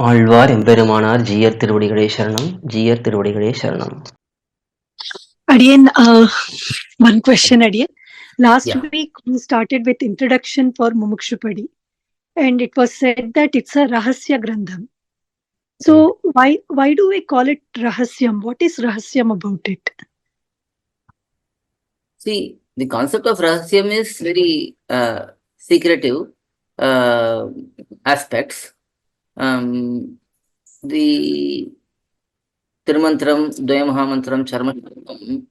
ஆழ்வார் எம்பெருமானார் ஜீயர் திருவடிகளே சரணம். ஜீயர் திருவடிகளே சரணம். Adiyan, one question, Adiyan. Last Yeah. week we started with introduction for Mumukshupadi, and it was said that it's a rahasya grantham. So why do we call it rahasyam? What is rahasyam about it? See, the concept of rahasyam is very secretive aspects. The Tirumantram, Dvayamahamantram, Charmakam,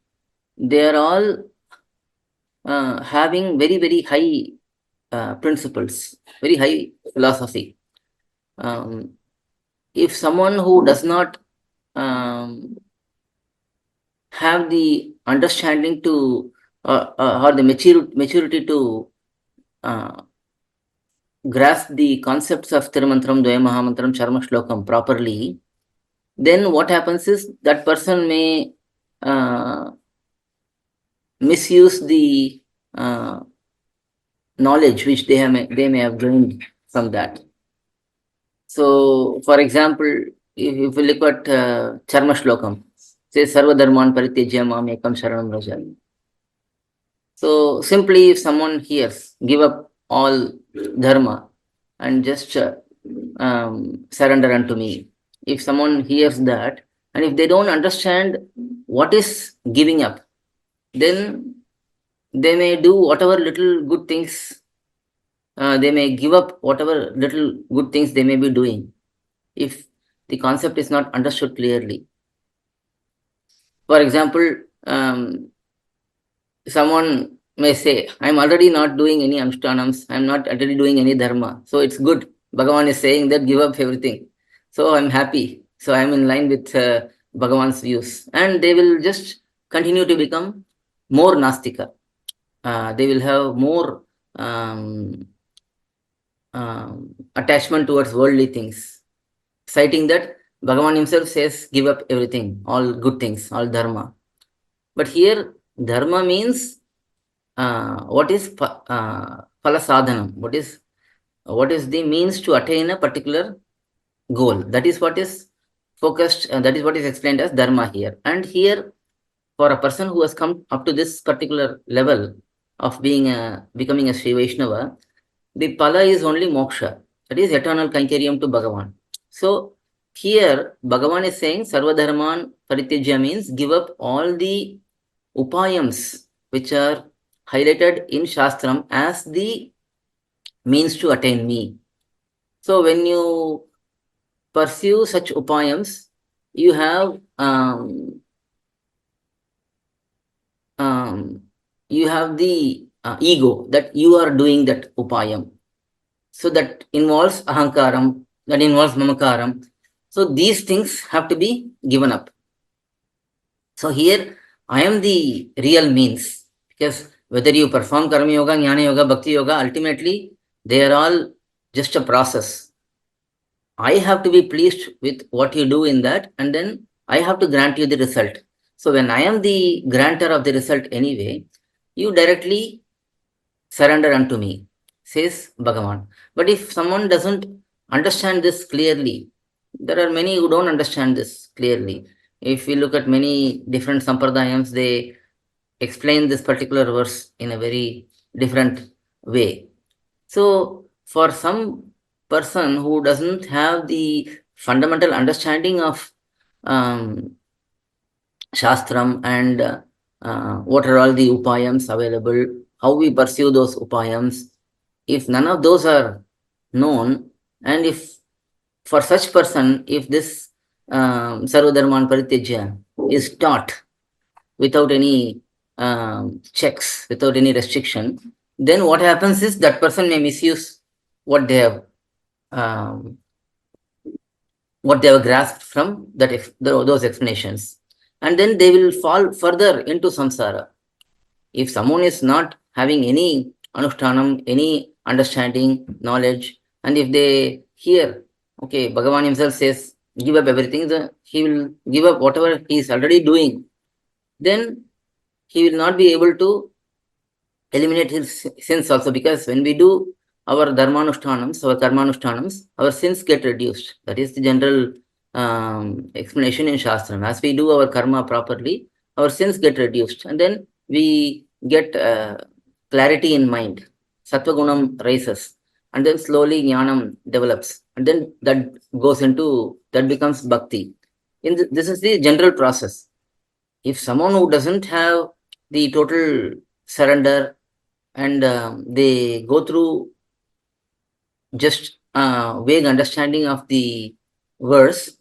they are all having very, very high principles, very high philosophy. If someone who does not have the understanding to or the maturity to grasp the concepts of Tirumantram, Dvayamahamantram, Charma Shlokam properly, then what happens is that person may misuse the knowledge which they may have gained from that. So, for example, if you look at Charma Shlokam, say Sarva Dharman Paritejya Mam Ekam Sharanam Rajami. So, simply if someone hears, give up all dharma and just surrender unto me. If someone hears that, and if they don't understand what is giving up, then they may do whatever little good things, they may give up whatever little good things they may be doing, if the concept is not understood clearly. For example, someone may say, I'm already not doing any anushtanams, I'm not already doing any dharma, so it's good. Bhagavan is saying that give up everything. So I'm happy. So I'm in line with Bhagavan's views. And they will just continue to become more Nastika. They will have more attachment towards worldly things, citing that Bhagavan himself says, give up everything, all good things, all dharma. But here, dharma means what is phala-sadhanam, what is the means to attain a particular goal. That is what is focused, that is what is explained as dharma here. And here, for a person who has come up to this particular level of becoming a SrIvaishNava, the phala is only moksha, that is eternal kainkariam to Bhagavan. So here, Bhagavan is saying, Sarva Dharman Paritejya means give up all the upayams which are highlighted in Shastram as the means to attain me. So when you pursue such upayams, you have the ego that you are doing that upayam. So that involves ahankaram, that involves mamakaram. So these things have to be given up. So here I am the real means, because whether you perform karma yoga, jnana yoga, bhakti yoga, ultimately they are all just a process. I have to be pleased with what you do in that, and then I have to grant you the result. So when I am the grantor of the result anyway, you directly surrender unto me, says Bhagavan. But if someone doesn't understand this clearly, there are many who don't understand this clearly. If we look at many different sampradayams, they explain this particular verse in a very different way. So for some person who doesn't have the fundamental understanding of Shastram and what are all the upayams available, how we pursue those upayams, if none of those are known, and if for such person, if this Sarva Dharman Paritejya is taught without any checks, without any restriction, then what happens is that person may misuse what they have grasped from those explanations, and then they will fall further into samsara. If someone is not having any anushtanam, any understanding, knowledge, and if they hear, okay, Bhagavan himself says, give up everything, he will give up whatever he is already doing, then he will not be able to eliminate his sins also, because when we do our dharmanushtanams, our karmanushtanams, our sins get reduced. That is the general explanation in Shastram. As we do our karma properly, our sins get reduced, and then we get clarity in mind. Sattvagunam rises, and then slowly jnanam develops, and then that becomes bhakti. This is the general process. If someone who doesn't have the total surrender and they go through just vague understanding of the verse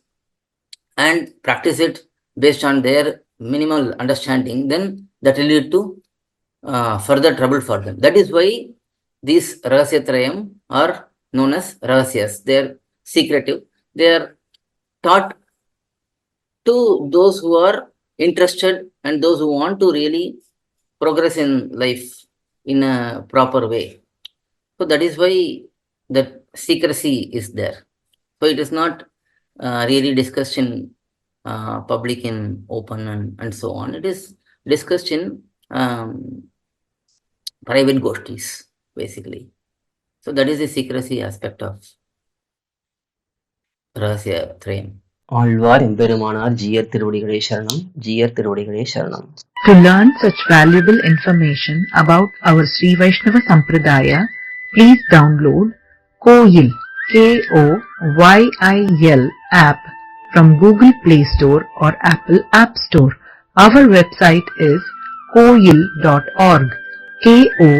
and practice it based on their minimal understanding, then that will lead to further trouble for them. That is why these rahasyatrayam are known as rahasyas. They are secretive. They are taught to those who are interested and those who want to really progress in life in a proper way. So that is why that secrecy is there. So it is not really discussed in public, in open and so on. It is discussed in private goshtis, basically. So that is the secrecy aspect of rahasya trayam. Alvar எம்பெருமானார் ஜீயர் திருவடிகளே சரணம். ஜீயர் திருவடிகளே சரணம். To learn such valuable information about our SrIvaishnava Sampradaya, please download KOYIL, KOYIL app from Google Play Store or Apple App Store. Our website is koyil.org, KOYIL.org.